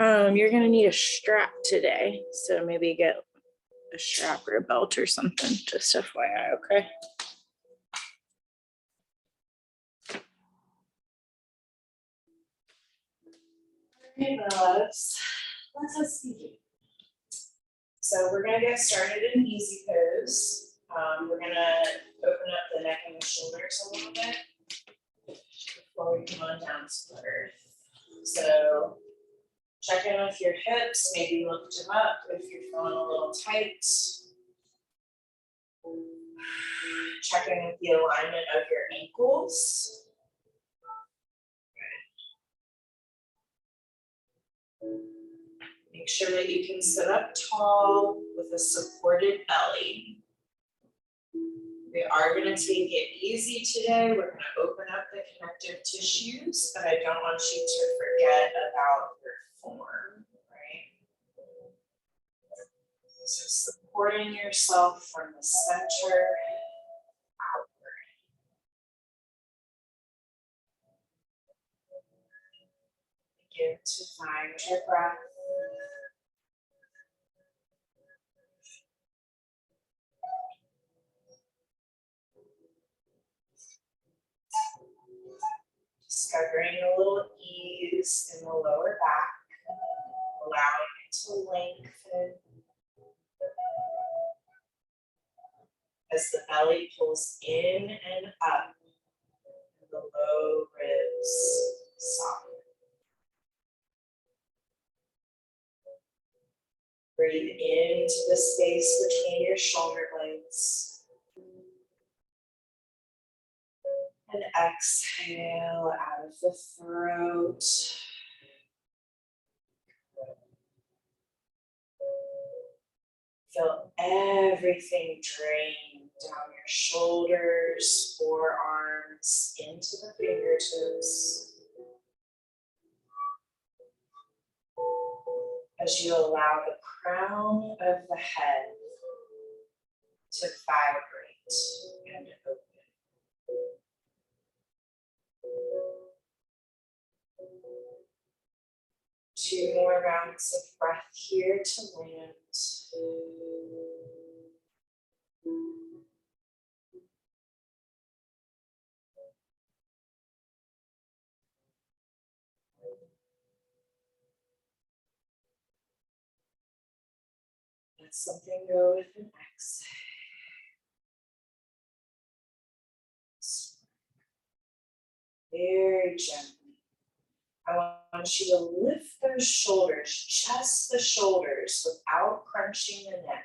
You're gonna need a strap today, so maybe get a strap or a belt or something, just FYI, okay? Okay, loves, let's begin. So we're gonna get started in easy pose. We're gonna open up the neck and the shoulders a little bit before we come on down to the earth. So check in with your hips, maybe lift them up if you're feeling a little tight. Check in with the alignment of your ankles. Make sure that you can sit up tall with a supported belly. We are going to take it easy today. We're going to open up the connective tissues, but I don't want you to forget about your form, right? So supporting yourself from the center outward. Begin to find your breath. Discovering a little ease in the lower back, allowing it to lengthen as the belly pulls in and up, and the low ribs soften. Breathe into the space between your shoulder blades. And exhale out of the throat. Feel everything drain down your shoulders, forearms, into the fingertips. As you allow the crown of the head to vibrate and open. Two more rounds of breath here to land. Let something go with an exhale. Very gently. I want you to lift those shoulders, just the shoulders, without crunching the neck.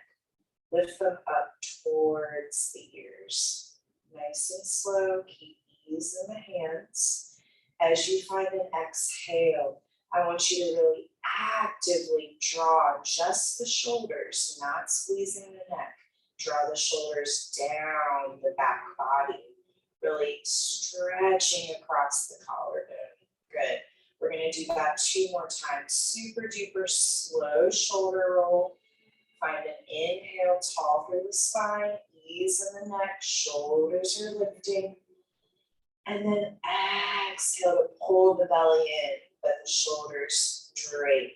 Lift them up towards the ears. Nice and slow, keep ease in the hands. As you find an exhale, I want you to really actively draw just the shoulders, not squeezing the neck. Draw the shoulders down the back body, really stretching across the collarbone. Good. We're going to do that 2 more times. Super duper slow shoulder roll. Find an inhale, tall through the spine, ease in the neck, shoulders are lifting. And then exhale to pull the belly in, but the shoulders drape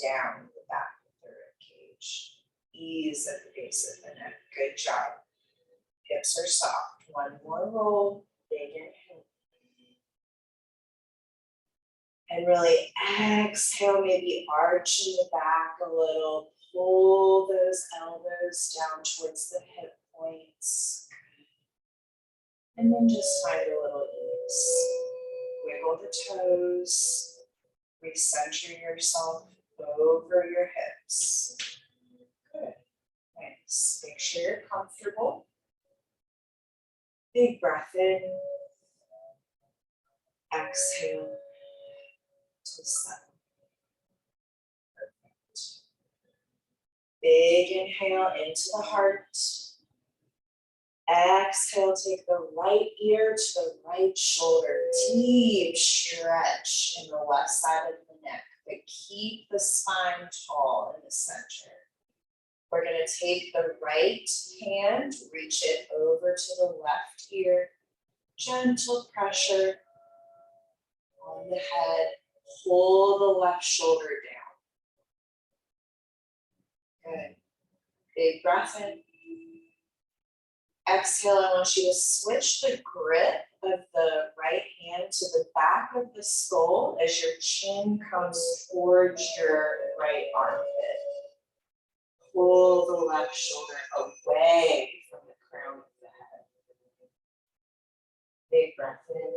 down the back of the rib cage. Ease at the base of the neck. Good job. Hips are soft. 1 more roll. Big inhale. And really exhale, maybe arching the back a little. Pull those elbows down towards the hip points. And then just find a little ease. Wiggle the toes. Recenter yourself over your hips. Good. Nice. Make sure you're comfortable. Big breath in. Exhale. To settle. Perfect. Big inhale into the heart. Exhale, take the right ear to the right shoulder. Deep stretch in the left side of the neck, but keep the spine tall in the center. We're going to take the right hand, reach it over to the left ear. Gentle pressure on the head. Pull the left shoulder down. Good. Big breath in. Exhale, I want you to switch the grip of the right hand to the back of the skull as your chin comes towards your right armpit. Pull the left shoulder away from the crown of the head. Big breath in.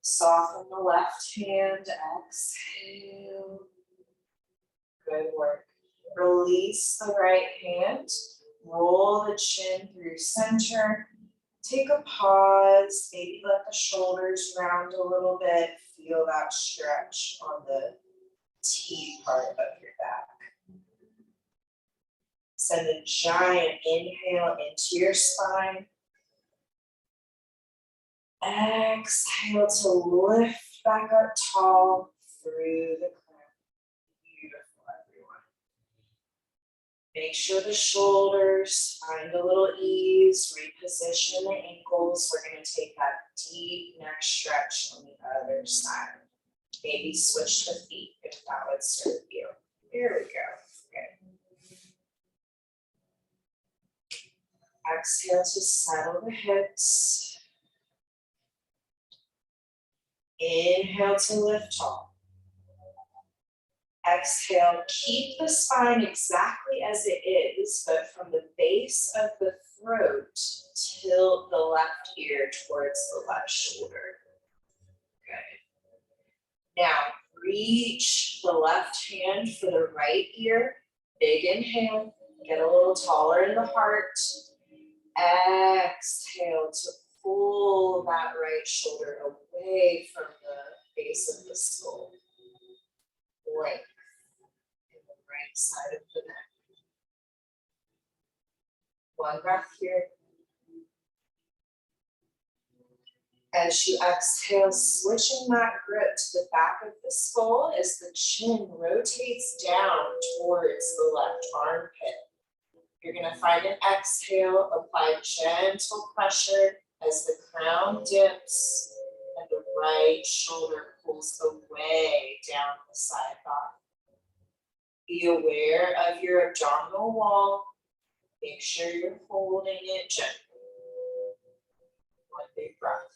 Soften the left hand, exhale. Good work. Release the right hand. Roll the chin through center. Take a pause. Maybe let the shoulders round a little bit. Feel that stretch on the T part of your back. Send a giant inhale into your spine. Exhale to lift back up tall through the crown. Beautiful, everyone. Make sure the shoulders find a little ease. Reposition the ankles. We're going to take that deep neck stretch on the other side. Maybe switch the feet if that would serve you. Here we go. Okay. Exhale to settle the hips. Inhale to lift tall. Exhale, keep the spine exactly as it is, but from the base of the throat, tilt the left ear towards the left shoulder. Good. Now, reach the left hand for the right ear. Big inhale, get a little taller in the heart. Exhale to pull that right shoulder away from the base of the skull. Length in the right side of the neck. One breath here. As you exhale, switching that grip to the back of the skull as the chin rotates down towards the left armpit. You're going to find an exhale, apply gentle pressure as the crown dips and the right shoulder pulls away down the side body. Be aware of your abdominal wall. Make sure you're holding it gently. One big breath.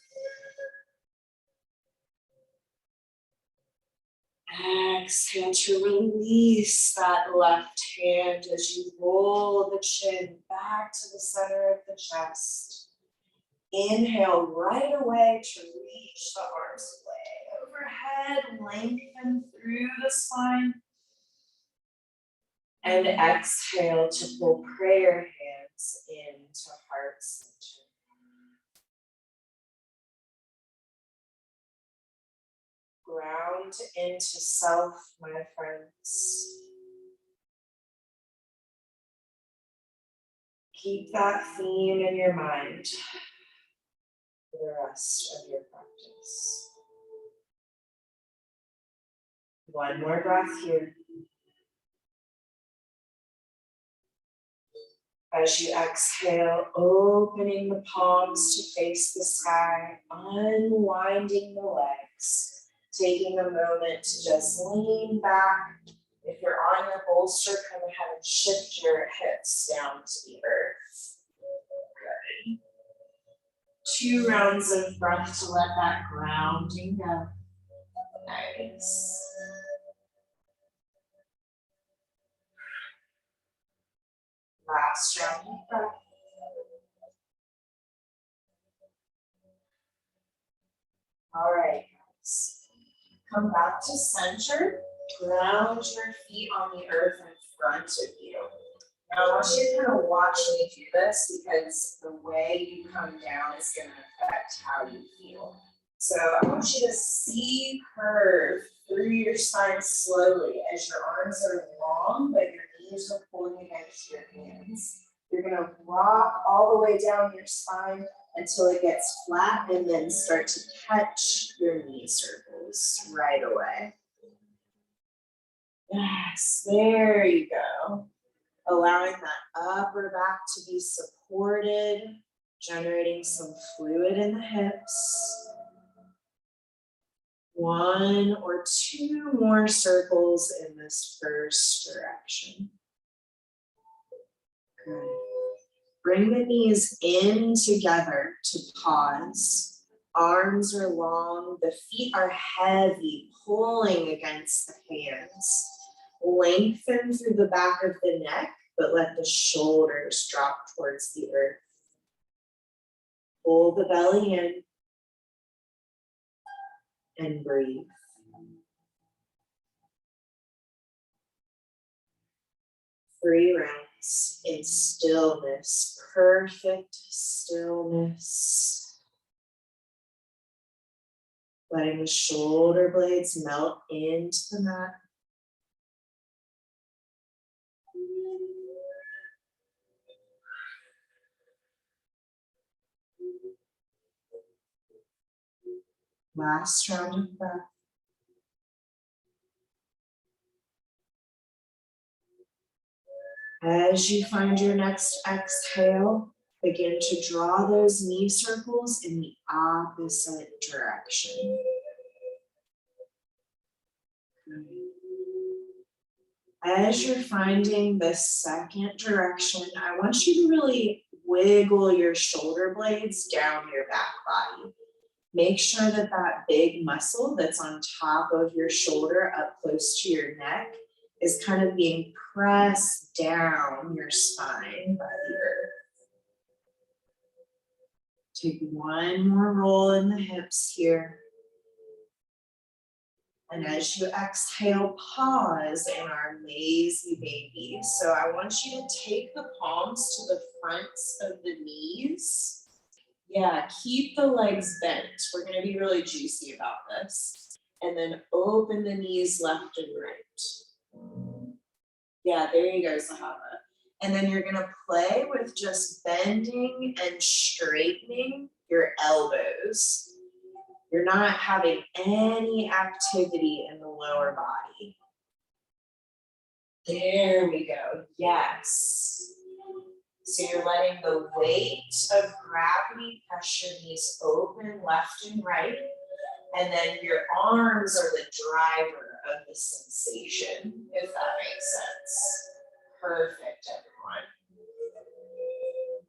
Exhale to release that left hand as you roll the chin back to the center of the chest. Inhale right away to reach the arms way overhead, lengthen through the spine. And exhale to pull prayer hands into heart center. Ground into self, my friends. Keep that theme in your mind for the rest of your practice. One more breath here. As you exhale, opening the palms to face the sky, unwinding the legs. Taking a moment to just lean back. If you're on your bolster, come ahead and shift your hips down to the earth. Good. 2 rounds of breath to let that grounding go. Nice. Last round of breath. All right, guys. Come back to center. Ground your feet on the earth in front of you. Now I want you to kind of watch me do this because the way you come down is going to affect how you feel. So I want you to see curve through your spine slowly as your arms are long, but your knees are pulling against your hands. You're going to rock all the way down your spine until it gets flat and then start to catch your knee circles right away. Yes, there you go. Allowing that upper back to be supported, generating some fluid in the hips. 1 or 2 more circles in this first direction. Good. Bring the knees in together to pause. Arms are long, the feet are heavy, pulling against the hands. Lengthen through the back of the neck, but let the shoulders drop towards the earth. Pull the belly in and breathe. Three rounds in stillness, perfect stillness. Letting the shoulder blades melt into the mat. Last round of breath. As you find your next exhale, begin to draw those knee circles in the opposite direction. As you're finding the second direction, I want you to really wiggle your shoulder blades down your back body. Make sure that that big muscle that's on top of your shoulder up close to your neck is kind of being pressed down your spine by the earth. Take one more roll in the hips here. And as you exhale, pause in our lazy baby. So I want you to take the palms to the fronts of the knees. Yeah, keep the legs bent. We're going to be really juicy about this. And then open the knees left and right. Yeah, there you go, Sahaba. And then you're going to play with just bending and straightening your elbows. You're not having any activity in the lower body. There we go. Yes. So you're letting the weight of gravity press your knees open left and right. And then your arms are the driver of the sensation, if that makes sense. Perfect, everyone.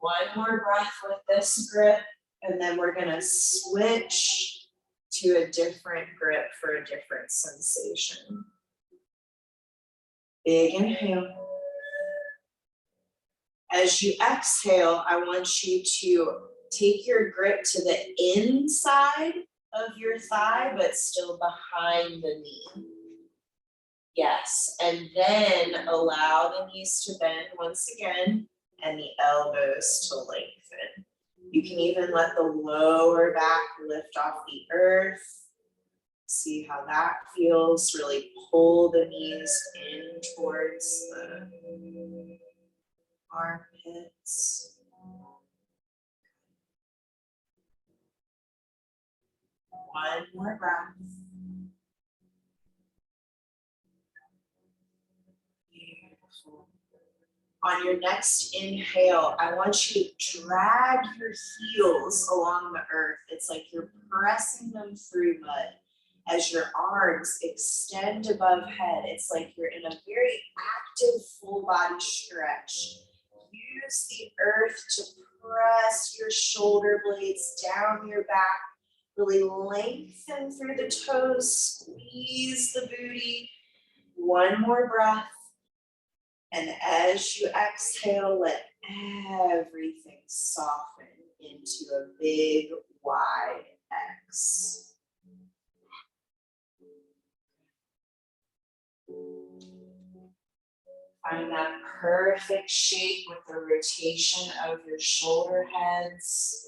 One more breath with this grip, and then we're going to switch to a different grip for a different sensation. Big inhale. As you exhale, I want you to take your grip to the inside of your thigh, but still behind the knee. Yes, and then allow the knees to bend once again and the elbows to lengthen. You can even let the lower back lift off the earth. See how that feels. Really pull the knees in towards the armpits. One more breath. Beautiful. On your next inhale, I want you to drag your heels along the earth. It's like you're pressing them through mud. As your arms extend above head, it's like you're in a very active full body stretch. Use the earth to press your shoulder blades down your back. Really lengthen through the toes, squeeze the booty. One more breath. And as you exhale, let everything soften into a big, wide X. Find that perfect shape with the rotation of your shoulder heads.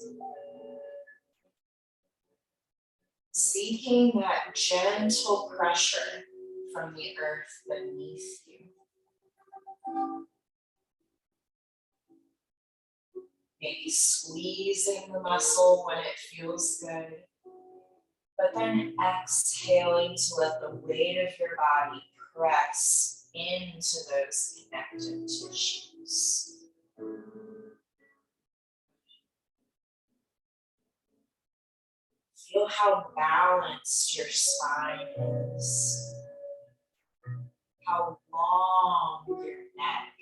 Seeking that gentle pressure from the earth beneath you. Maybe squeezing the muscle when it feels good, but then exhaling to let the weight of your body press into those connective tissues. Feel how balanced your spine is. How long your neck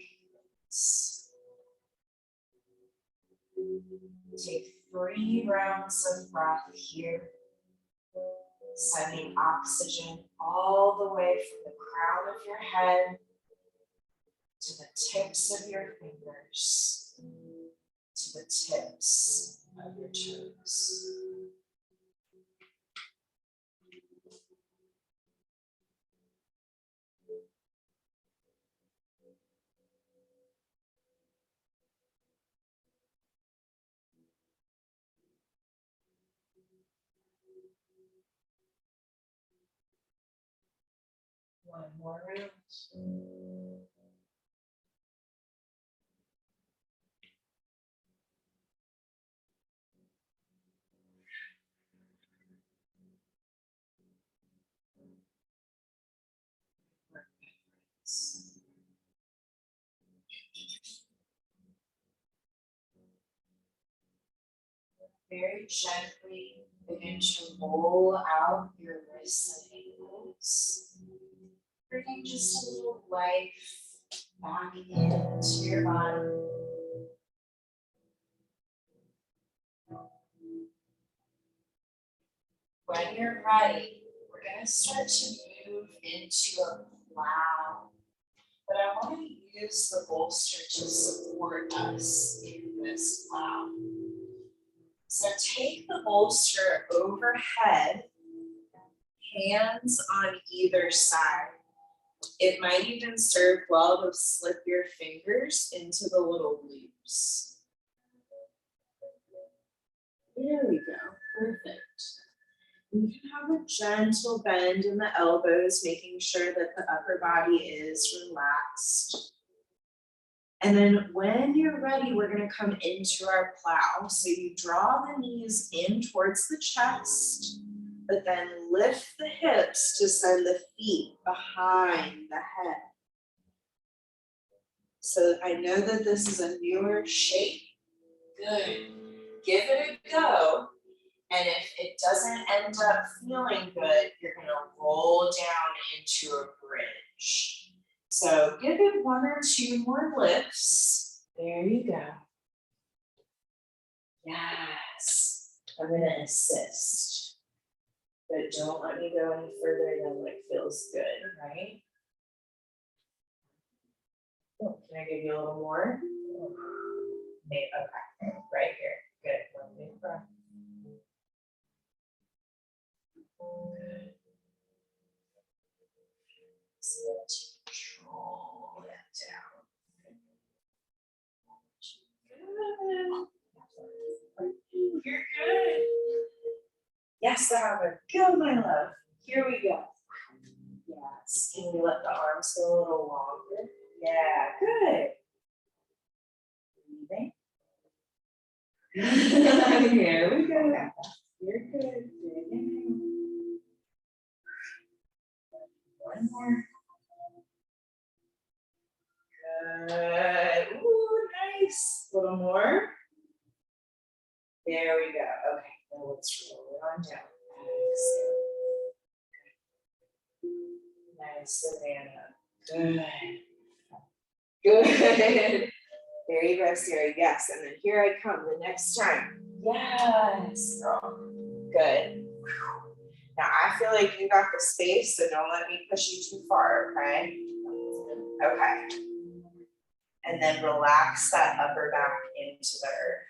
is. Take 3 rounds of breath here, sending oxygen all the way from the crown of your head to the tips of your fingers, to the tips of your toes. One more round. Very gently begin to roll out your wrists and ankles, bringing just a little life back into your body. When you're ready, we're going to start to move into a plow. But I want to use the bolster to support us in this plow. So take the bolster overhead, hands on either side. It might even serve well to slip your fingers into the little loops. There we go, perfect. You can have a gentle bend in the elbows, making sure that the upper body is relaxed. And then when you're ready, we're gonna come into our plow. So you draw the knees in towards the chest, but then lift the hips to send the feet behind the head. So I know that this is a newer shape. Good. Give it a go. And if it doesn't end up feeling good, you're going to roll down into a bridge. So give it 1 or 2 more lifts. There you go. Yes. I'm going to assist. But don't let me go any further than what feels good, right? Oh, can I give you a little more? Maybe, okay, right here. Good. 1 big breath. Good. So let's control that down. Good. You're good. Yes, Albert. Go, my love. Here we go. Yes. Can you let the arms go a little longer? Yeah, good. Breathing. Here we go. You're good. Good. Inhale. 1 more. Good. Ooh, nice. A little more. There we go. Okay, now let's roll it on down. Nice, Savannah. Good. Good. There you go, Sarah. Yes, and then here I come the next time. Yes, girl. Good. Now I feel like you got the space, so don't let me push you too far, okay? Okay. And then relax that upper back into the earth.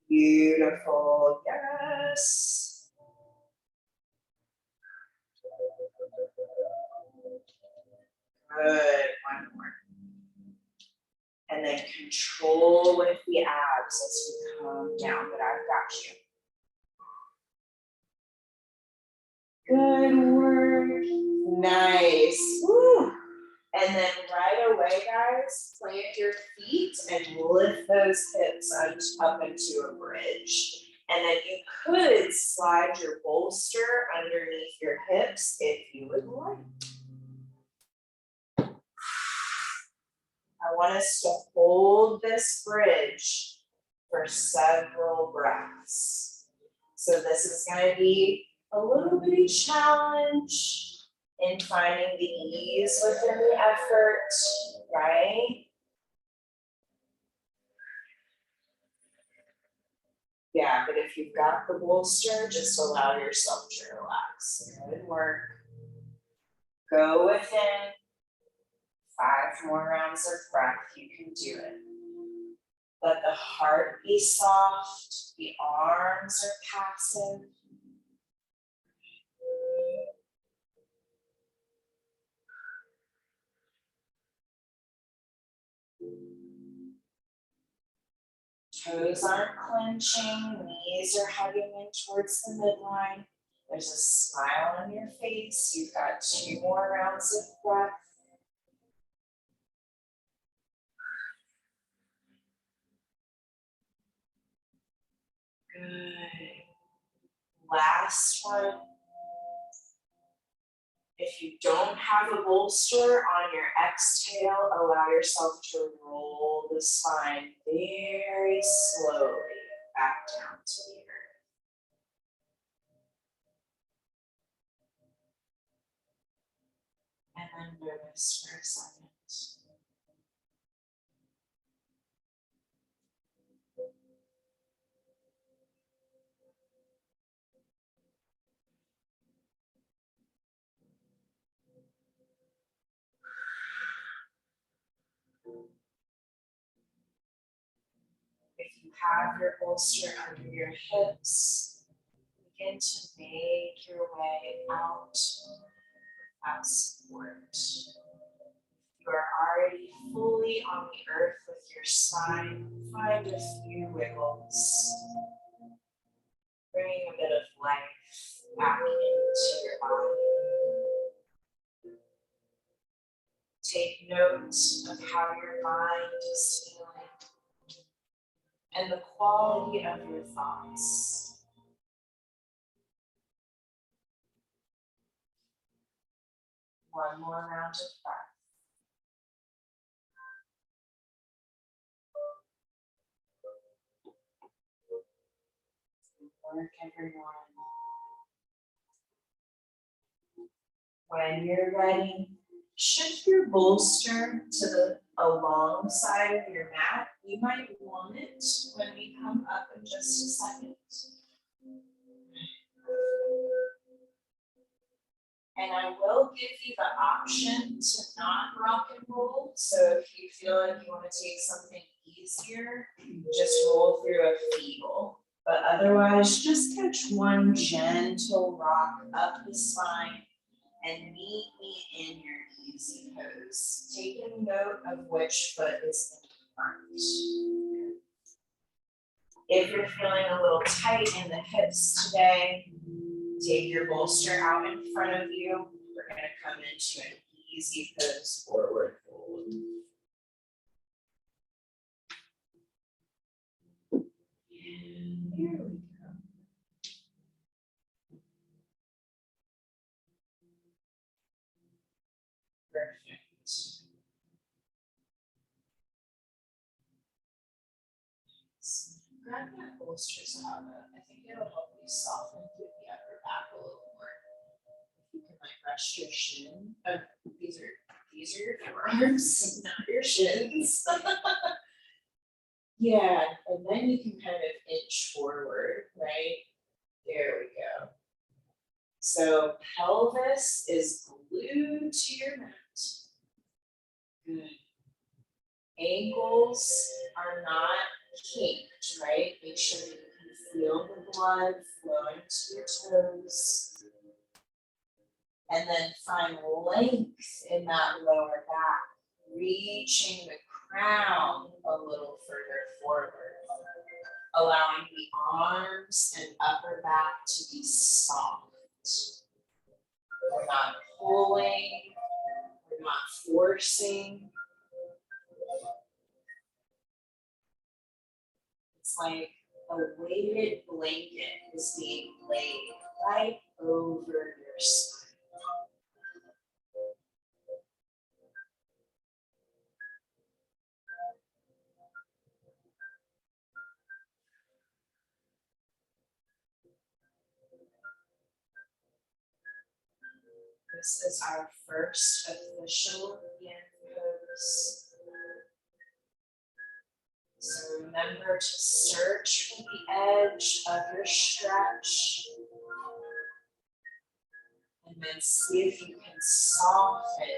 Beautiful. Yes. Good. 1 more. And then control with the abs as you come down, but I've got you. Good work. Nice. Woo. And then right away, guys, plant your feet and lift those hips up into a bridge. And then you could slide your bolster underneath your hips if you would like. I want us to hold this bridge for several breaths. So this is going to be a little bitty challenge in finding the ease within the effort, right? Yeah, but if you've got the bolster, just allow yourself to relax. Good work. Go within 5 more rounds of breath. You can do it. Let the heart be soft. The arms are passive. Toes aren't clenching, knees are hugging in towards the midline. There's a smile on your face. You've got 2 more rounds of breath. Good. Last one. If you don't have a bolster on your exhale, allow yourself to roll the spine very slowly back down to the earth. And then notice for a second. If you have your bolster under your hips, begin to make your way out without support. You are already fully on the earth with your spine. Find a few wiggles. Bringing a bit of life back into your body. Take note of how your mind is feeling and the quality of your thoughts. One more round of breath. Work, everyone. When you're ready, shift your bolster to the alongside of your mat. You might want it when we come up in just a second. And I will give you the option to not rock and roll. So if you feel like you want to take something easier, just roll through a feeble. But otherwise, just catch one gentle rock up the spine and meet me in your easy pose. Taking note of which foot is in front. If you're feeling a little tight in the hips today, take your bolster out in front of you. We're going to come into an easy pose, forward fold. And here we go. Perfect. Grab that bolster, Sahara. I think it'll help you soften through the upper back a little more. You can like rest your shin. These are your forearms, not your shins. Yeah, and then you can kind of inch forward, right? There we go. So pelvis is glued to your mat. Good. Ankles are not kinked, right? Make sure that you can feel the blood flowing to your toes. And then find length in that lower back, reaching the crown a little further forward, allowing the arms and upper back to be soft. We're not pulling, we're not forcing. It's like a weighted blanket is being laid right over your spine. This is our first official yin pose. So remember to search for the edge of your stretch. And then see if you can soften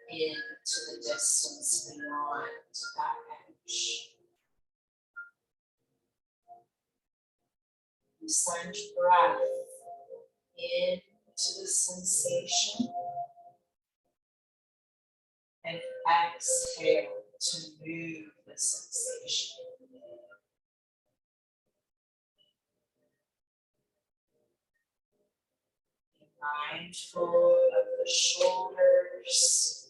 into the distance beyond that edge. Send breath into the sensation and exhale to move the sensation. Be mindful of the shoulders,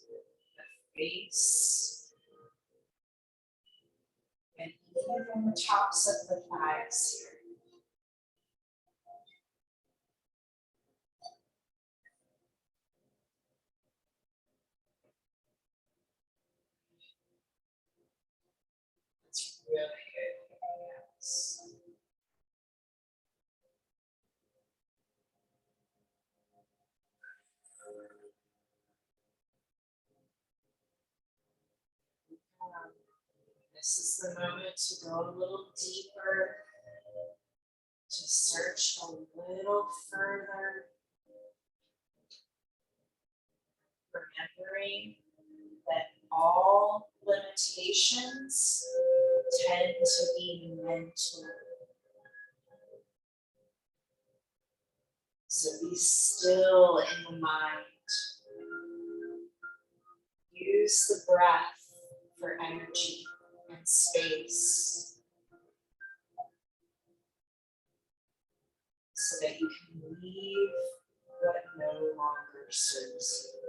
the face, and even the tops of the thighs here. It's really good. Yes. This is the moment to go a little deeper, to search a little further, remembering that all limitations tend to be mental. So be still in the mind. Use the breath for energy and space so that you can leave what no longer serves you.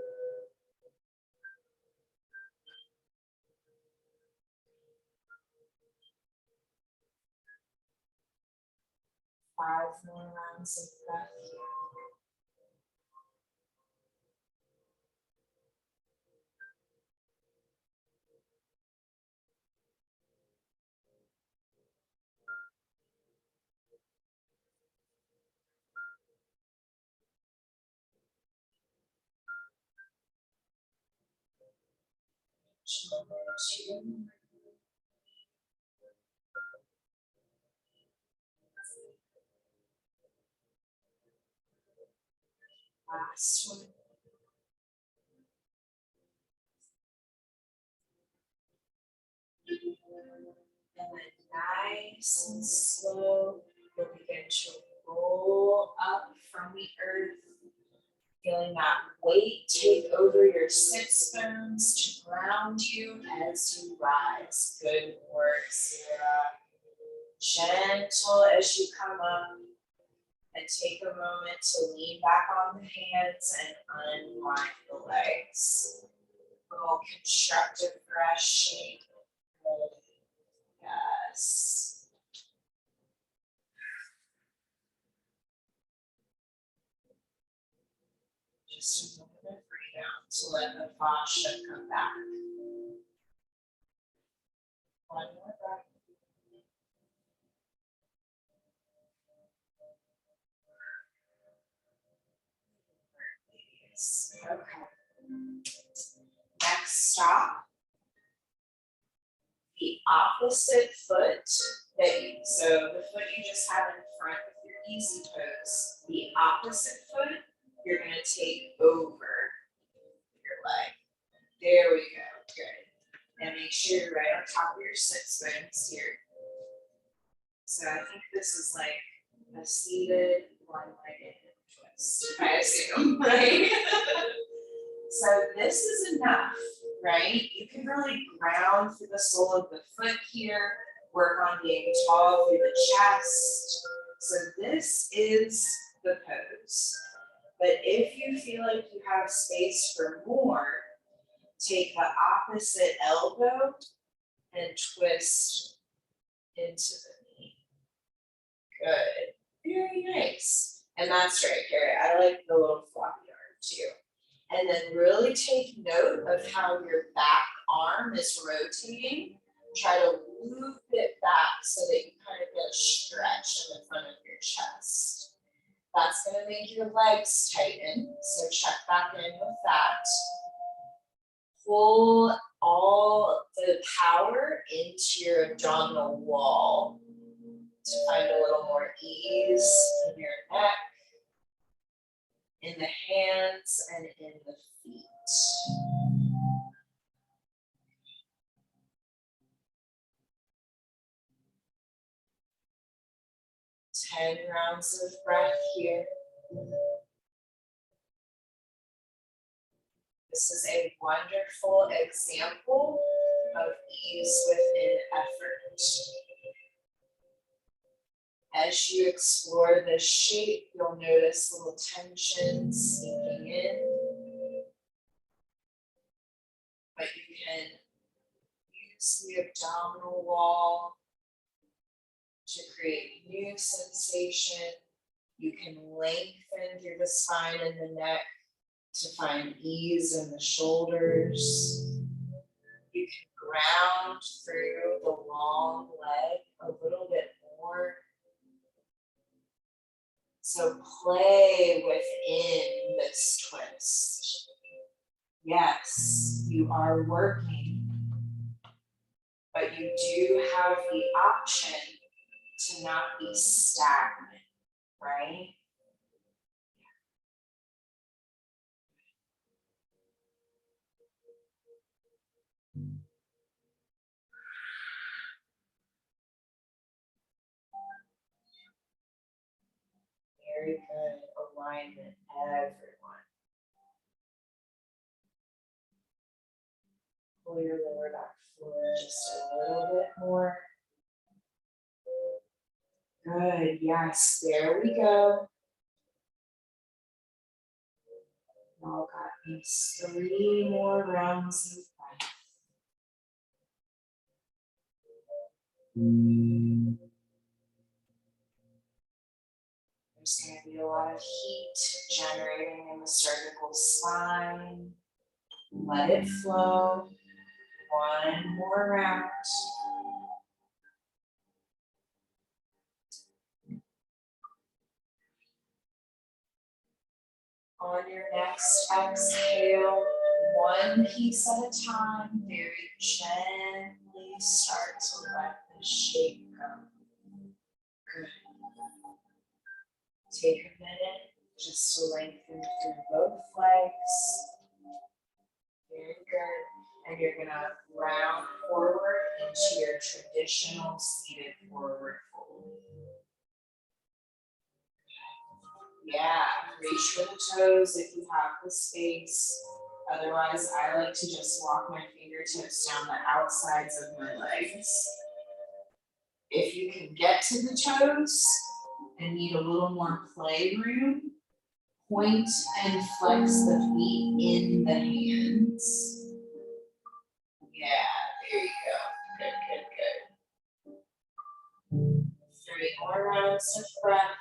Five more rounds of breath here. Two. Last one. And then nice and slow, you'll begin to roll up from the earth, feeling that weight take over your sits bones to ground you as you rise. Good work, Sarah. Gentle as you come up, and take a moment to lean back on the hands and unwind the legs. Little constructive breath shape. Yes. Just a moment of freedom to let the fascia come back. One more breath. Okay. Next stop. The opposite foot that you, so the foot you just have in front of your easy pose, the opposite foot, you're gonna take over your leg. There we go, good. And make sure you're right on top of your sits bones here. So I think this is like a seated one-legged twist, I assume, right? So this is enough, right? You can really ground through the sole of the foot here, work on being tall through the chest. So this is the pose. But if you feel like you have space for more, take the opposite elbow and twist into the knee. Good, very nice. And that's right, Carrie, I like the little floppy arm too. And then really take note of how your back arm is rotating. Try to loop it back so that you kind of get a stretch in the front of your chest. That's going to make your legs tighten. So check back in with that. Pull all the power into your abdominal wall to find a little more ease in your neck, in the hands, and in the feet. 10 rounds of breath here. This is a wonderful example of ease within effort. As you explore this shape, you'll notice little tensions sinking in. But you can use the abdominal wall to create new sensation. You can lengthen through the spine and the neck to find ease in the shoulders. You can ground through the long leg a little bit more. So play within this twist. Yes, you are working, but you do have the option to not be stagnant, right? Very good alignment, everyone. Pull your lower back forward just a little bit more. Good, yes, there we go. Now got these 3 more rounds of breath. There's going to be a lot of heat generating in the cervical spine. Let it flow. 1 more round. On your next exhale, 1 piece at a time, very gently start to let the shape go. Good. Take a minute just to lengthen through both legs. Very good. And you're gonna round forward into your traditional seated forward fold. Yeah, reach for the toes if you have the space. Otherwise, I like to just walk my fingertips down the outsides of my legs. If you can get to the toes and need a little more play room, point and flex the feet in the hands. Yeah, there you go. Good, good, good. 3 more rounds of breath.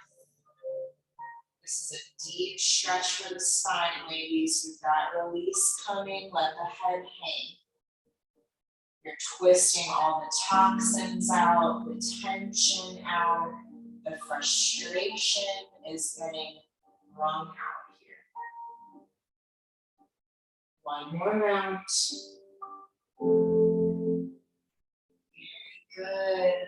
This is a deep stretch for the spine, ladies. With that release coming, let the head hang. You're twisting all the toxins out, the tension out, the frustration is getting wrung out here. 1 more round. Very good.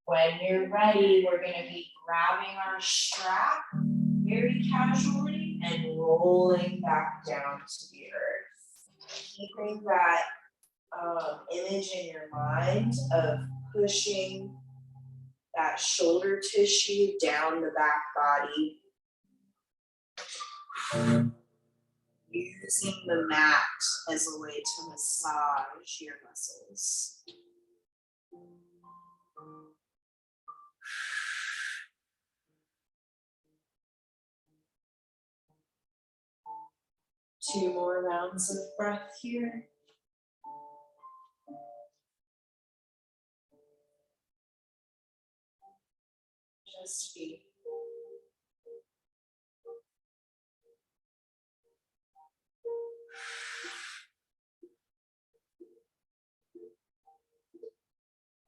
When you're ready, we're going to be grabbing our strap very casually and rolling back down to the earth. Keeping that image in your mind of pushing that shoulder tissue down the back body. Using the mat as a way to massage your muscles. Two more rounds of breath here. Just be.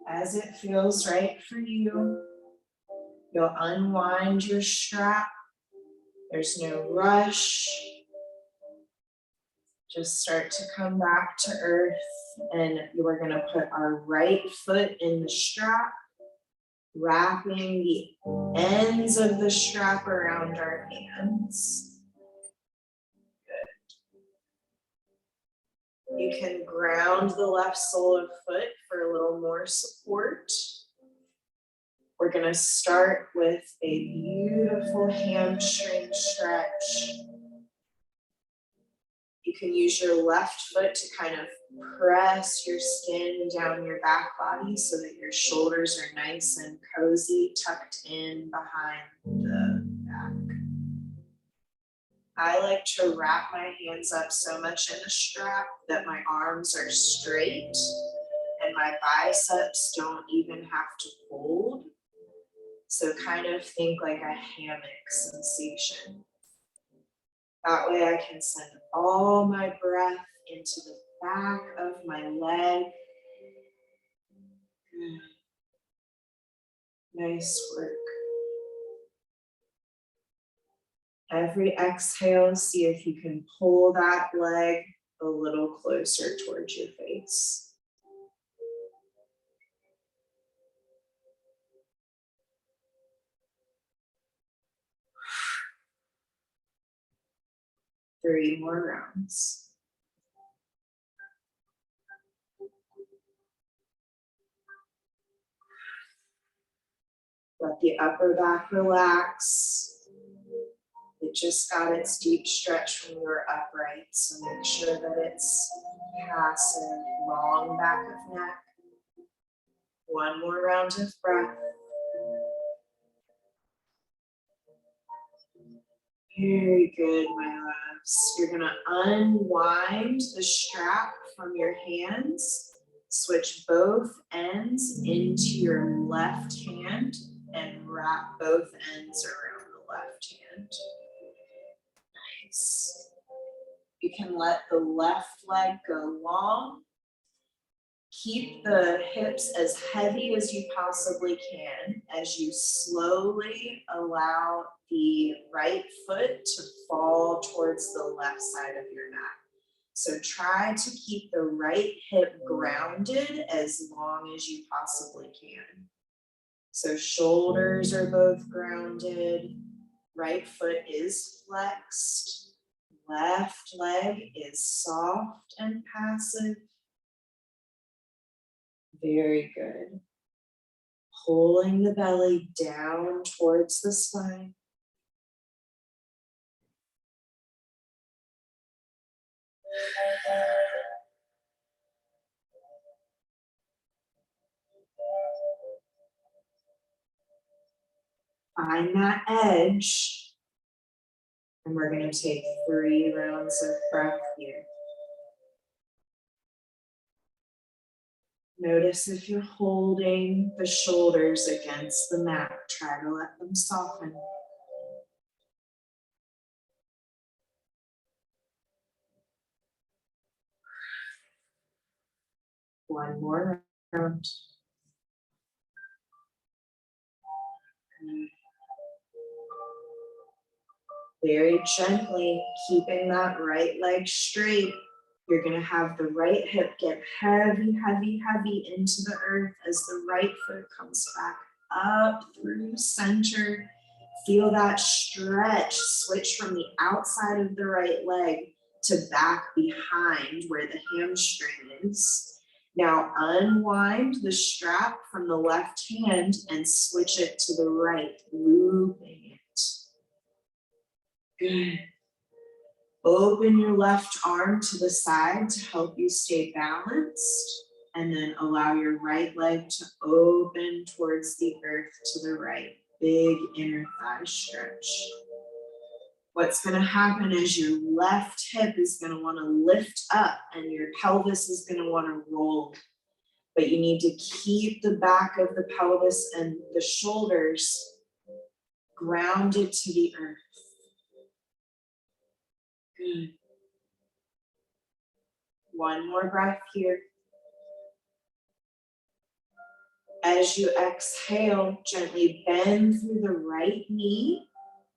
As it feels right for you, You'll unwind your strap. There's no rush. Just start to come back to earth, and we're going to put our right foot in the strap, wrapping the ends of the strap around our hands. Good. You can ground the left sole of foot for a little more support. We're going to start with a beautiful hamstring stretch. You can use your left foot to kind of press your skin down your back body so that your shoulders are nice and cozy, tucked in behind the back. I like to wrap my hands up so much in the strap that my arms are straight and my biceps don't even have to fold. So kind of think like a hammock sensation. That way I can send all my breath into the back of my leg. Good. Nice work. Every exhale, see if you can pull that leg a little closer towards your face. Three more rounds. Let the upper back relax. It just got its deep stretch when you were upright, so make sure that it's passive, long back of neck. One more round of breath. Very good, my loves. You're gonna unwind the strap from your hands, switch both ends into your left hand, and wrap both ends around the left hand. Nice. You can let the left leg go long. Keep the hips as heavy as you possibly can as you slowly allow the right foot to fall towards the left side of your mat. So try to keep the right hip grounded as long as you possibly can. So shoulders are both grounded, right foot is flexed, left leg is soft and passive. Very good. Pulling the belly down towards the spine. Find that edge. And we're going to take 3 rounds of breath here. Notice if you're holding the shoulders against the mat, try to let them soften. One more round. Very gently, keeping that right leg straight. You're going to have the right hip get heavy, heavy, heavy into the earth as the right foot comes back up through center. Feel that stretch, switch from the outside of the right leg to back behind where the hamstring is. Now unwind the strap from the left hand and switch it to the right, looping it. Good. Open your left arm to the side to help you stay balanced, and then allow your right leg to open towards the earth to the right. Big inner thigh stretch. What's going to happen is your left hip is going to want to lift up and your pelvis is going to want to roll. But you need to keep the back of the pelvis and the shoulders grounded to the earth. Good. One more breath here. As you exhale, gently bend through the right knee.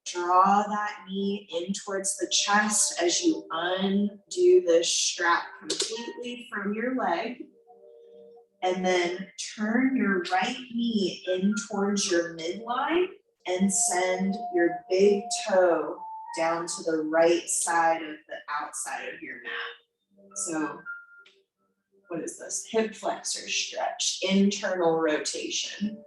Draw that knee in towards the chest as you undo the strap completely from your leg. And then turn your right knee in towards your midline and send your big toe down to the right side of the outside of your mat. So what is this? Hip flexor stretch, internal rotation.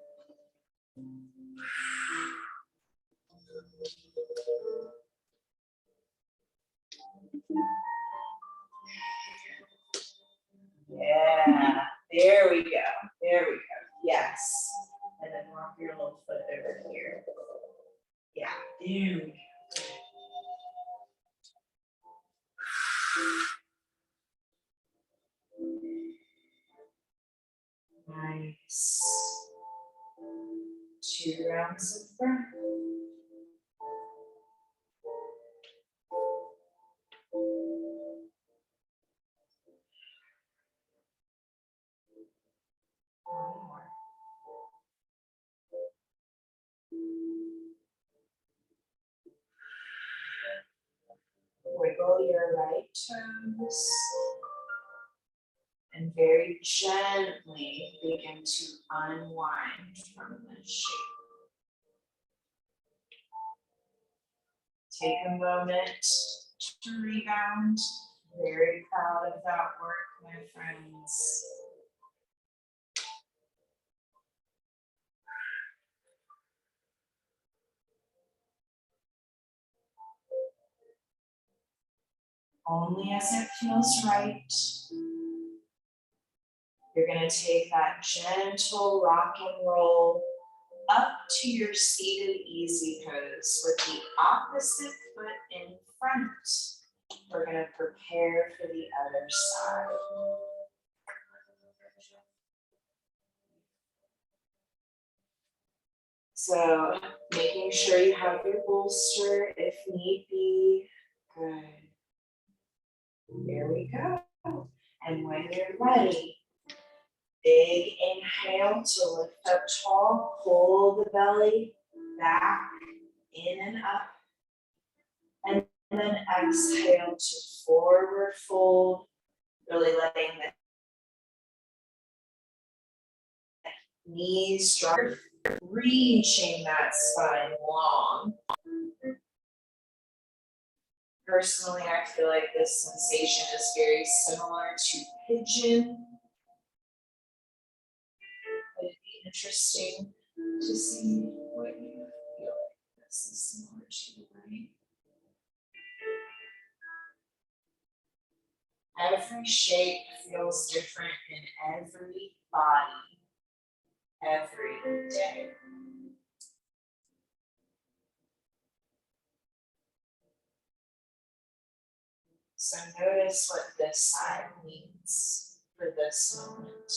Yeah, there we go. There we go. Yes. And then walk your little foot over here. Yeah, there we go. Nice. 2 rounds of breath. One more. Wiggle your right toes and very gently begin to unwind from this shape. Take a moment to rebound. Very proud of that work, my friends. Only as it feels right. You're going to take that gentle rock and roll up to your seated easy pose with the opposite foot in front. We're going to prepare for the other side. So making sure you have your bolster if need be. Good. Here we go. And when you're ready, big inhale to lift up tall, pull the belly back, in and up. And then exhale to forward fold, really letting the knees drop, reaching that spine long. Personally, I feel like this sensation is very similar to pigeon. It'd be interesting to see what you feel like this is similar to, right? Every shape feels different in every body, every day. So notice what this side means for this moment.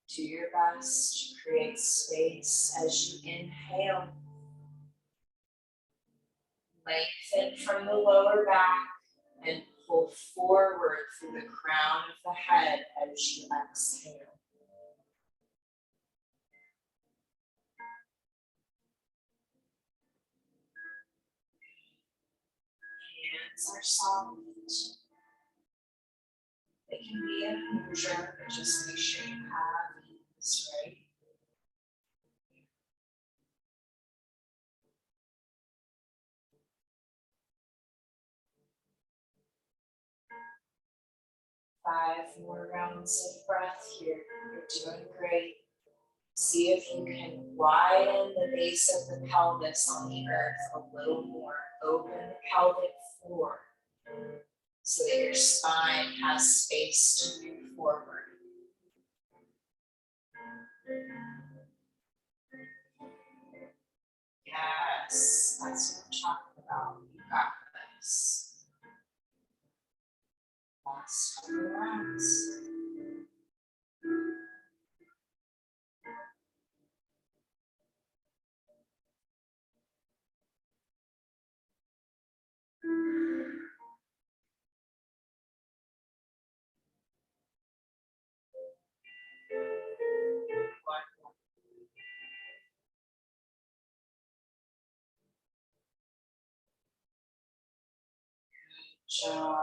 Do your best to create space as you inhale. Lengthen from the lower back and pull forward through the crown of the head as you exhale. Hands are soft. They can be a mudra, but just make sure you have ease, right? Five more rounds of breath here. You're doing great. See if you can widen the base of the pelvis on the earth a little more. Open the pelvic floor so that your spine has space to move forward. Yes, that's what I'm talking about. You got this. Last couple rounds. jaw.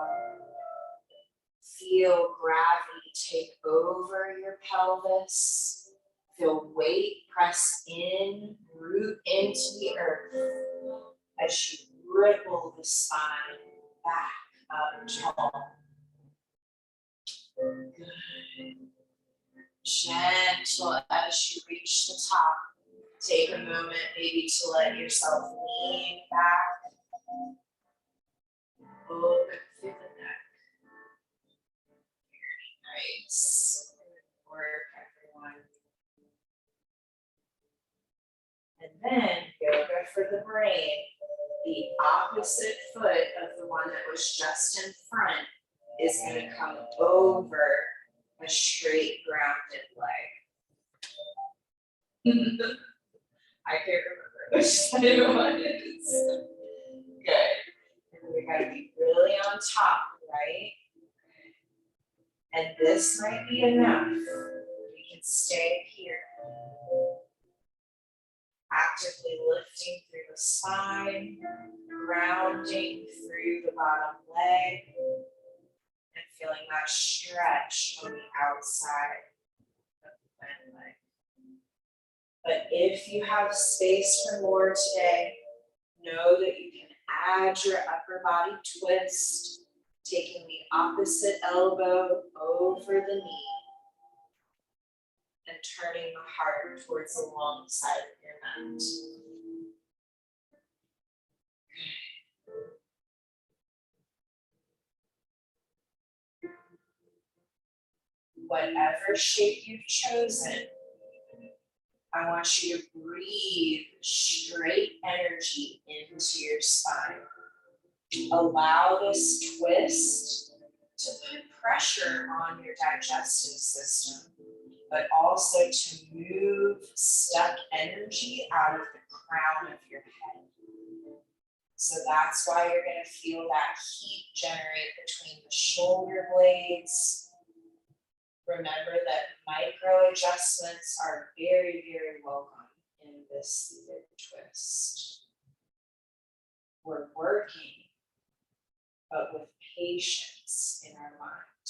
Feel gravity take over your pelvis. Feel weight press in, root into the earth as you ripple the spine back up tall. Good. Gentle as you reach the top. Take a moment maybe to let yourself lean back. Open through the neck. Very nice. Good work, everyone. And then yoga for the brain. The opposite foot of the one that was just in front is going to come over a straight grounded leg. I can't remember which side it was. Good. And we gotta be really on top, right? And this might be enough. We can stay here. Actively lifting through the spine, grounding through the bottom leg, and feeling that stretch on the outside of the front leg. But if you have space for more today, know that you can add your upper body twist, taking the opposite elbow over the knee and turning the heart towards the long side of your mat. Whatever shape you've chosen, I want you to breathe straight energy into your spine. Allow this twist to put pressure on your digestive system, but also to move stuck energy out of the crown of your head. So that's why you're going to feel that heat generate between the shoulder blades. Remember that micro adjustments are very, very welcome in this seated twist. We're working, but with patience in our mind.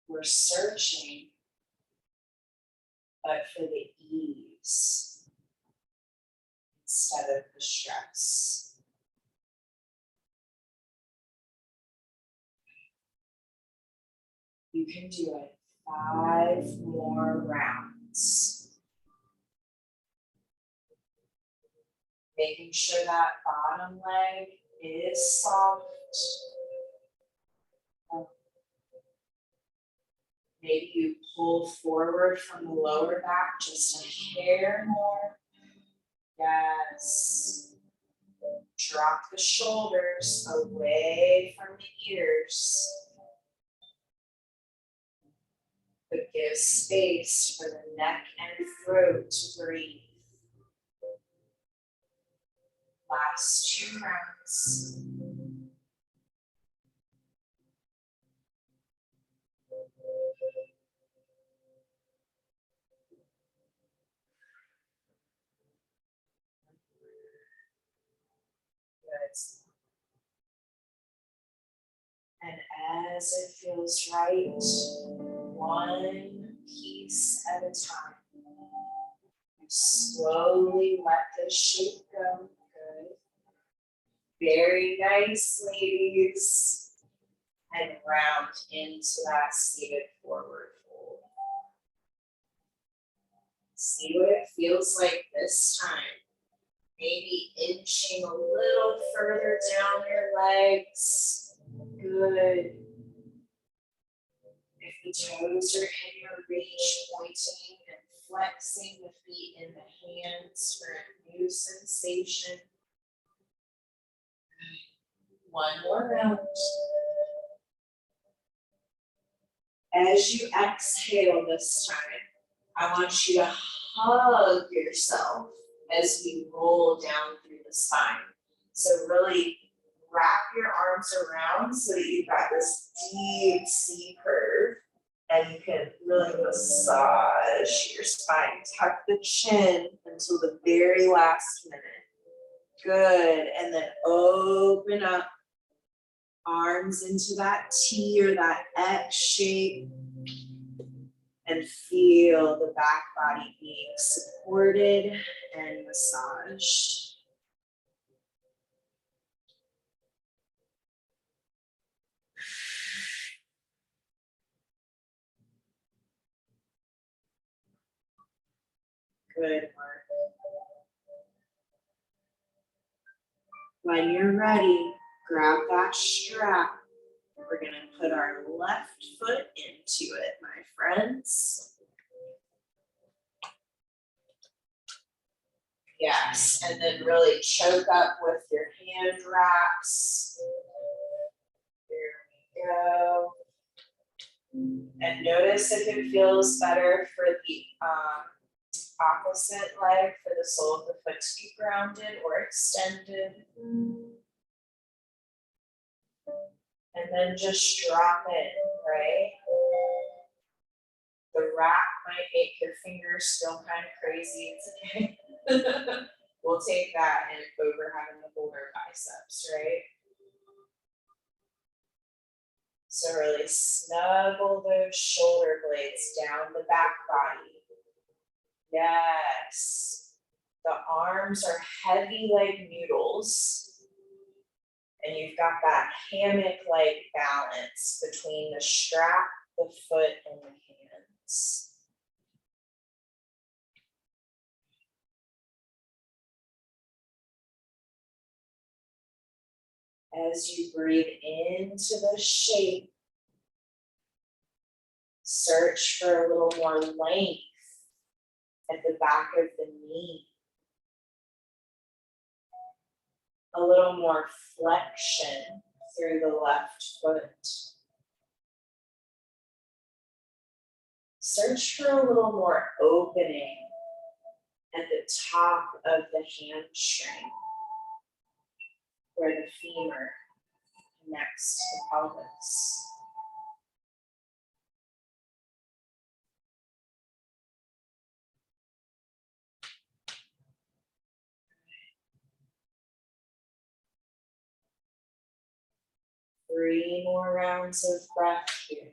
We're searching, but for the ease instead of the stress. You can do it 5 more rounds. Making sure that bottom leg is soft. Maybe you pull forward from the lower back just a hair more. Yes. Drop the shoulders away from the ears. But give space for the neck and throat to breathe. Last 2 rounds. Good. And as it feels right, one piece at a time. You slowly let the shape go. Good. Very nice, ladies. And round into that seated forward fold. See what it feels like this time. Maybe inching a little further down your legs. Good. If the toes are in your reach, pointing and flexing the feet in the hands for a new sensation. Good. One more round. As you exhale this time, I want you to hug yourself as we roll down through the spine. So really wrap your arms around so that you've got this deep C curve and you can really massage your spine. Tuck the chin until the very last minute. Good, and then open up. Arms into that T or that X shape. And feel the back body being supported and massaged. Good work. When you're ready, grab that strap. We're going to put our left foot into it, my friends. Yes, and then really choke up with your hand wraps. There we go. And notice if it feels better for the opposite leg, for the sole of the foot to be grounded or extended. And then just drop in, right? The wrap might make your fingers feel kind of crazy. It's okay. We'll take that and over having to hold our biceps, right? So really snuggle those shoulder blades down the back body. Yes. The arms are heavy like noodles. And you've got that hammock-like balance between the strap, the foot, and the hands. As you breathe into the shape, search for a little more length at the back of the knee. A little more flexion through the left foot. Search for a little more opening at the top of the hamstring, where the femur connects to the pelvis. Three more rounds of breath here.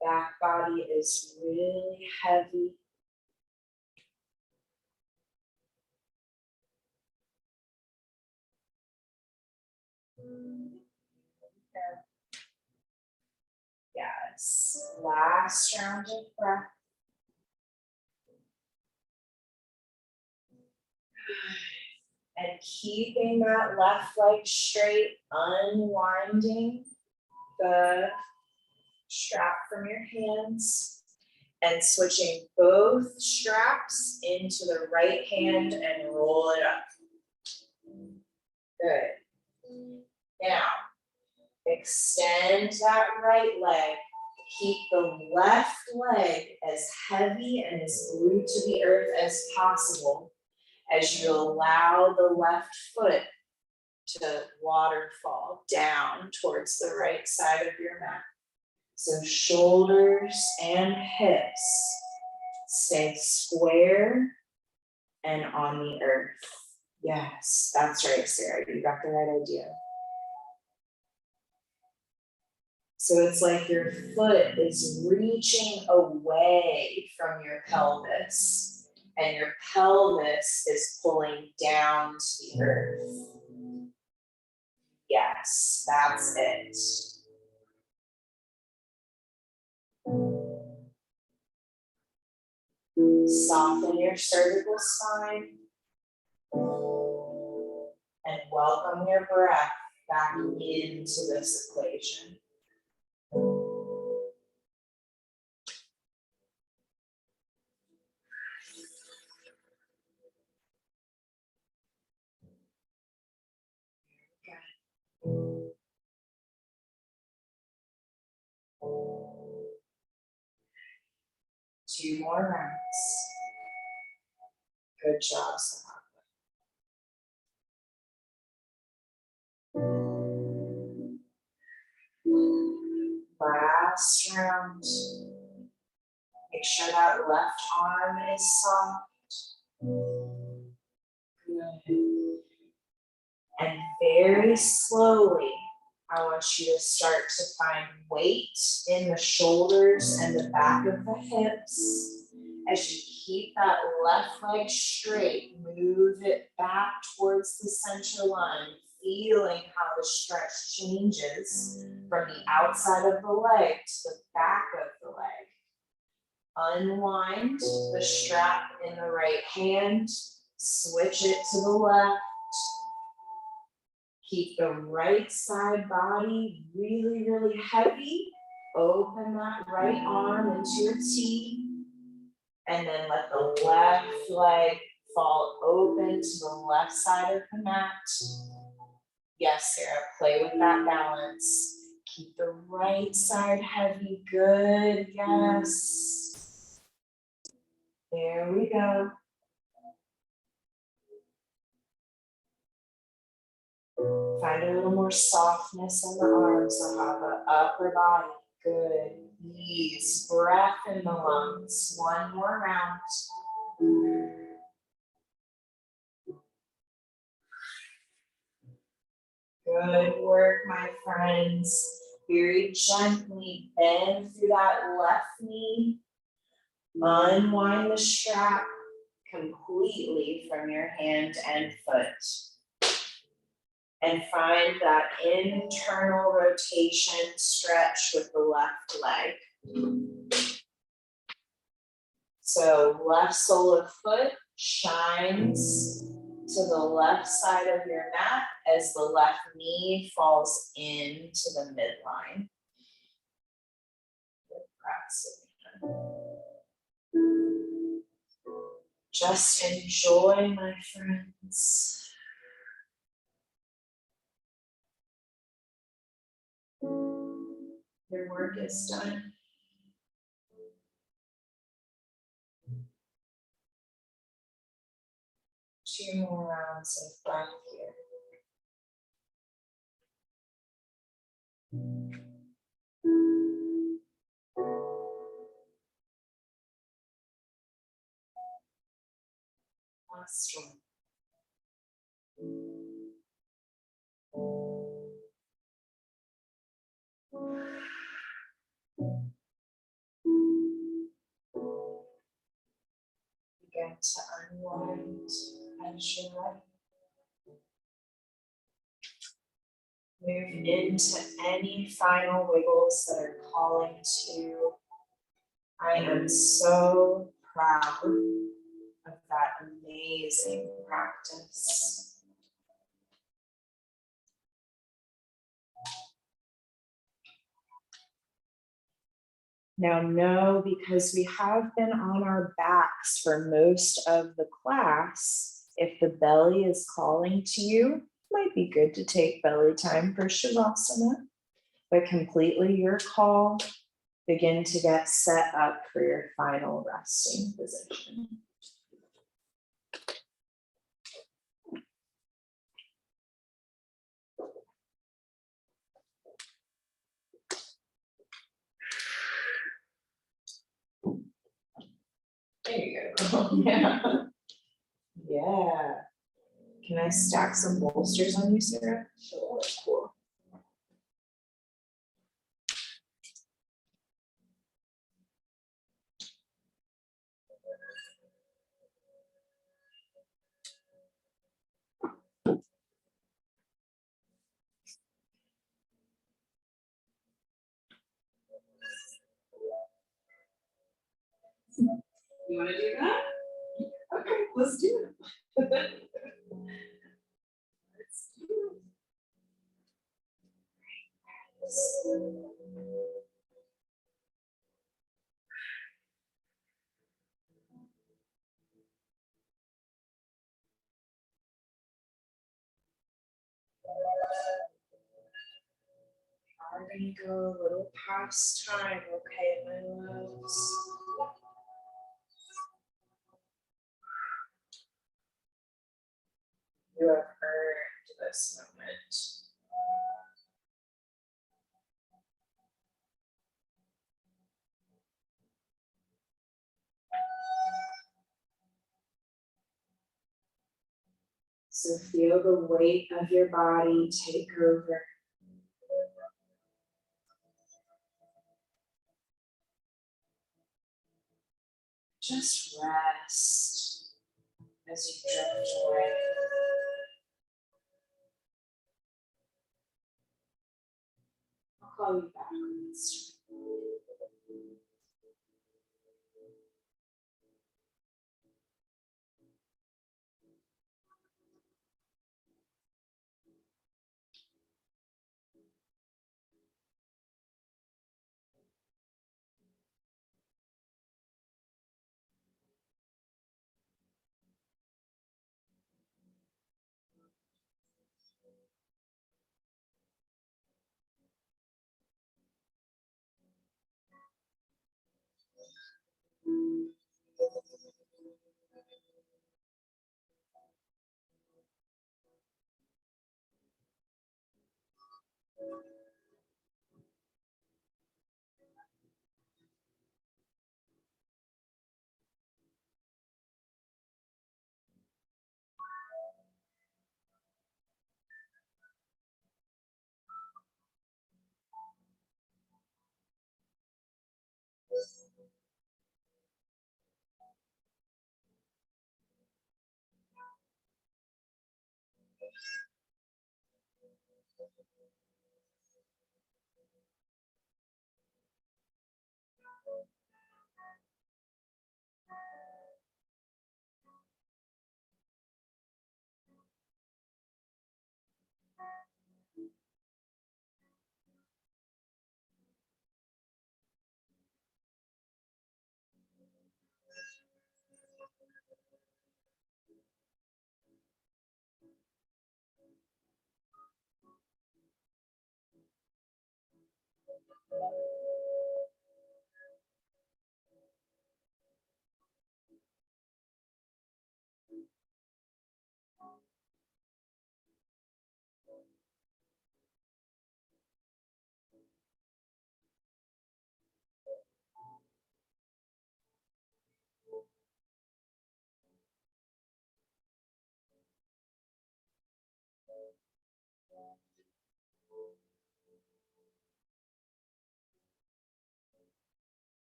Back body is really heavy. Yes, last round of breath. And keeping that left leg straight, unwinding the strap from your hands and switching both straps into the right hand and roll it up. Good. Now, extend that right leg. Keep the left leg as heavy and as glued to the earth as possible as you allow the left foot to waterfall down towards the right side of your mat. So shoulders and hips stay square and on the earth. Yes, that's right, Sarah. You got the right idea. So it's like your foot is reaching away from your pelvis, and your pelvis is pulling down to the earth. Yes, that's it. Soften your cervical spine and welcome your breath back into this equation. Two more rounds. Good job, Saha. last round. Make sure that left arm is soft. Good. And very slowly, I want you to start to find weight in the shoulders and the back of the hips. As you keep that left leg straight, move it back towards the center line, feeling how the stretch changes from the outside of the leg to the back of the leg. Unwind the strap in the right hand, switch it to the left. Keep the right side body really, really heavy. Open that right arm into a T. And then let the left leg fall open to the left side of the mat. Yes, Sarah, play with that balance. Keep the right side heavy. Good, yes. There we go. Find a little more softness in the arms, Ahava, upper body. Good. Ease, breath in the lungs. One more round. Good work, my friends. Very gently bend through that left knee. Unwind the strap completely from your hand and foot. And find that internal rotation stretch with the left leg. So left sole of foot shines to the left side of your mat as the left knee falls into the midline. Just enjoy, my friends. Your work is done. Two more rounds of breath here. Last one. Begin to unwind as you're ready. Move into any final wiggles that are calling to you. I am so proud of that amazing practice. Now know, because we have been on our backs for most of the class, if the belly is calling to you, it might be good to take belly time for Shavasana, but completely your call. Begin to get set up for your final resting position. There you go. Yeah. Yeah. Can I stack some bolsters on you, Sarah? Sure. Cool. You want to do that? Okay, let's do it. Let's do it. I'm going to go a little past time, okay, my loves? You have earned this moment. So feel the weight of your body take over. Just rest as you drift away. I'll call you back when it's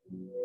Very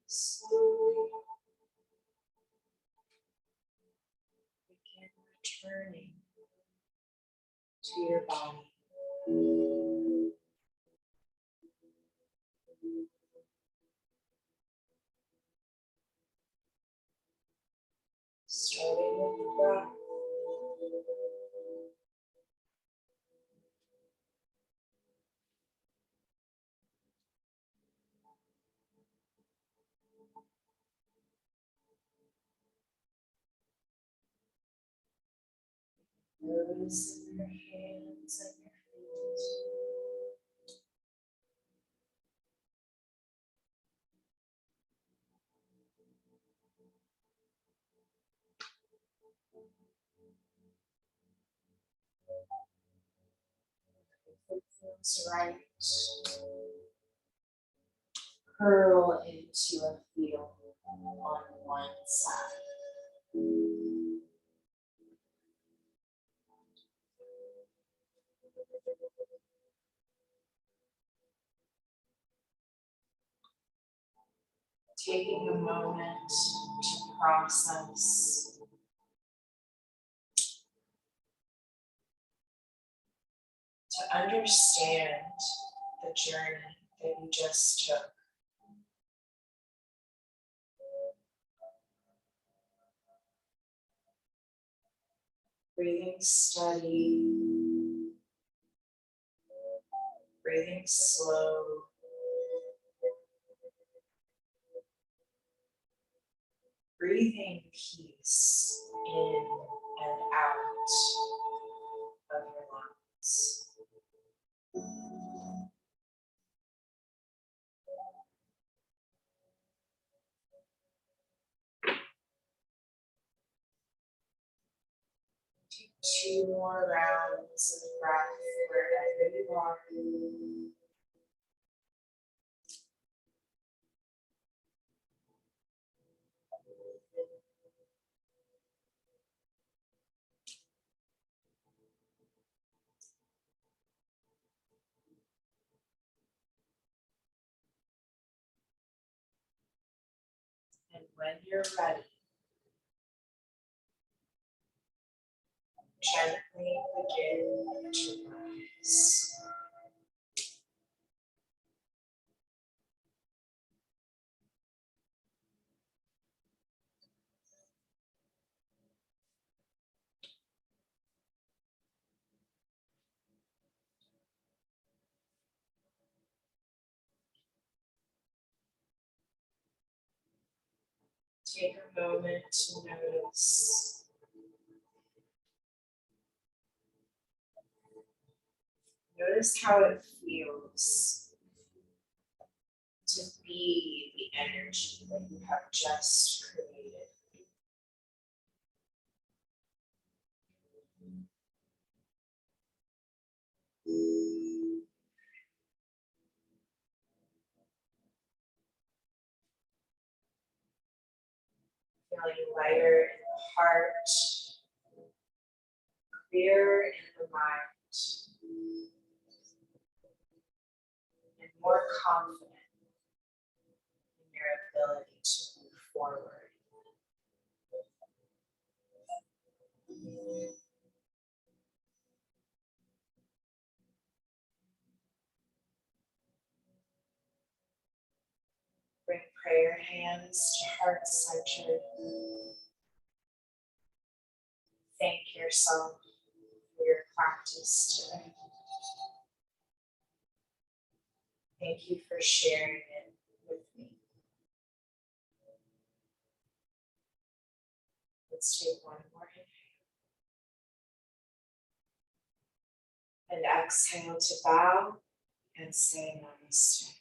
slowly begin returning to your body. Starting with the breath. Noticing your hands and your feet. If it feels right, curl into a field on one side. Taking a moment to process, to understand the journey that you just took. Breathing steady, breathing slow, breathing peace in and out of your lungs. Take 2 more rounds of breath wherever you are. And when you're ready, gently begin to rise. Take a moment to notice. Notice how it feels to be the energy that you have just created. Feeling lighter in the heart, clearer in the mind. and more confident in your ability to move forward. Bring prayer hands to heart center. Thank yourself for your practice today. Thank you for sharing it with me. Let's take one more inhale. And exhale to bow and say namaste.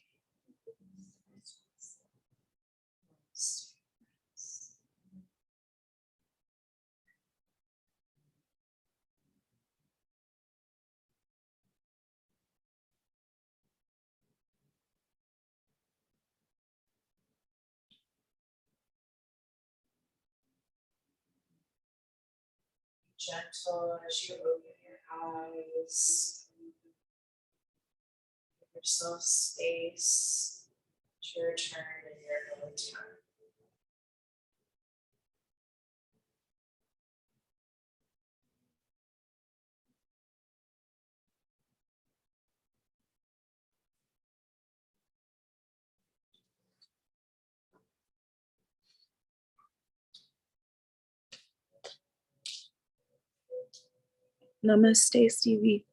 Gentle as you open your eyes. Give yourself space to return in your own time. Namaste, Stevie.